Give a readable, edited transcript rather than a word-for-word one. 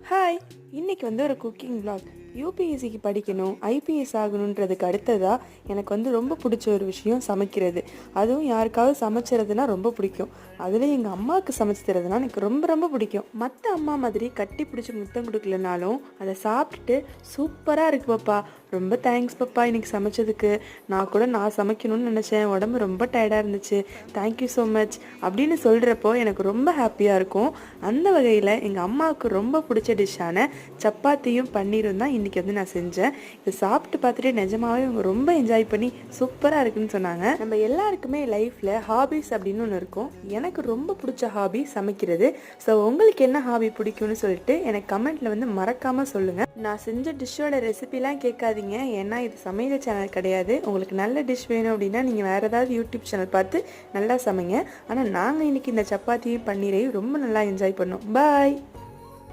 Hi, இன்னைக்கு ஒரு cooking vlog. யூபிஎஸ்சிக்கு படிக்கணும், ஐபிஎஸ் ஆகணுன்றதுக்கு அடுத்ததாக எனக்கு ரொம்ப பிடிச்ச ஒரு விஷயம் சமைக்கிறது. அதுவும் யாருக்காவது சமைச்சிறதுனா ரொம்ப பிடிக்கும். அதில் எங்கள் அம்மாவுக்கு சமைச்சு தரதுனா எனக்கு ரொம்ப ரொம்ப பிடிக்கும். மற்ற அம்மா மாதிரி கட்டி பிடிச்சி முத்தம் கொடுக்கலனாலும் அதை சாப்பிட்டுட்டு சூப்பராக இருக்கு பாப்பா, ரொம்ப தேங்க்ஸ் பாப்பா இன்னைக்கு சமைச்சதுக்கு, நான் சமைக்கணும்னு நினச்சேன், உடம்பு ரொம்ப டயர்டாக இருந்துச்சு, தேங்க்யூ ஸோ மச் அப்படின்னு சொல்கிறப்போ எனக்கு ரொம்ப ஹாப்பியாக இருக்கும். அந்த வகையில் எங்கள் அம்மாவுக்கு ரொம்ப பிடிச்ச டிஷ்ஷான சப்பாத்தியும் பன்னீரும் தான் இன்றைக்கி நான் செஞ்சேன். இதை சாப்பிட்டு பார்த்துட்டு நிஜமாவே அவங்க ரொம்ப என்ஜாய் பண்ணி சூப்பராக இருக்குன்னு சொன்னாங்க. நம்ம எல்லாருக்குமே லைஃப்பில் ஹாபிஸ் அப்படின்னு ஒன்று இருக்கும். எனக்கு ரொம்ப பிடிச்ச ஹாபி சமைக்கிறது. ஸோ உங்களுக்கு என்ன ஹாபி பிடிக்கும்னு சொல்லிட்டு எனக்கு கமெண்ட்டில் மறக்காமல் சொல்லுங்கள். நான் செஞ்ச டிஷ்ஷோட ரெசிபிலாம் கேட்காதீங்க, ஏன்னா இது சமையல் சேனல் கிடையாது. உங்களுக்கு நல்ல டிஷ் வேணும் அப்படின்னா நீங்கள் வேறு ஏதாவது யூடியூப் சேனல் பார்த்து நல்லா சமைங்க. ஆனால் நாங்கள் இன்றைக்கி இந்த சப்பாத்தியும் பன்னீரையும் ரொம்ப நல்லா என்ஜாய் பண்ணோம். பாய்.